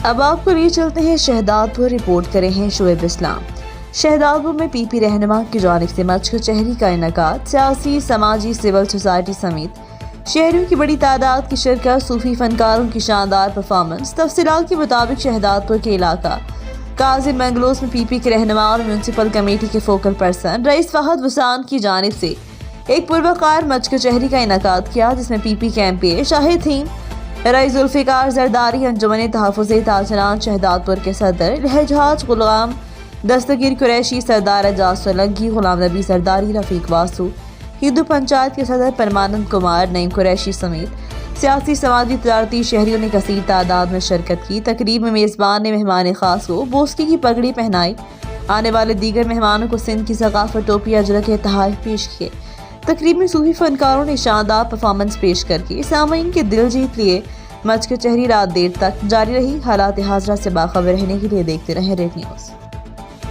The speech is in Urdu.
اب آپ کو لیے چلتے ہیں شہدادپور، رپورٹ کرے ہیں شعیب اسلام۔ شہدادپور میں پی پی رہنما کی جانب سے مچھ کچہری کا انعقاد، سیاسی، سماجی، سول سوسائٹی سمیت شہریوں کی بڑی تعداد کی شرکت، صوفی فنکاروں کی شاندار پرفارمنس۔ تفصیلات کے مطابق شہدادپور کے علاقہ کاظم بنگلوز میں پی پی کے رہنما اور میونسپل کمیٹی کے فوکل پرسن رئیس فہد وسان کی جانب سے ایک پروقار مچھ کچہری کا انعقاد کیا، جس میں پی پی کے ایم پی اے شاہد تھیں رئیس ذوالفقار زرداری، انجمن تحفظ تاجران شہدادپور کے صدر لہجہاج غلام دستگیر قریشی، سردار اعجاز سولنکی، غلام نبی زرداری، رفیق واسو، ہندو پنچایت کے صدر پرمانند کمار، نعیم قریشی سمیت سیاسی، سماجی، تجارتی شہریوں نے کثیر تعداد میں شرکت کی۔ تقریب میں میزبان نے مہمان خاص کو بوسکی کی پگڑی پہنائی۔ آنے والے دیگر مہمانوں کو سندھ کی ثقافت، ٹوپی، اجرک کے تحائف پیش کیے۔ تقریب میں صوفی فنکاروں نے شاندار پرفارمنس پیش کر کے سامعین کے دل جیت لیے۔ مچھ کچہری رات دیر تک جاری رہی۔ حالات حاضرہ سے باخبر رہنے کے لیے دیکھتے رہیں ریڈ نیوز۔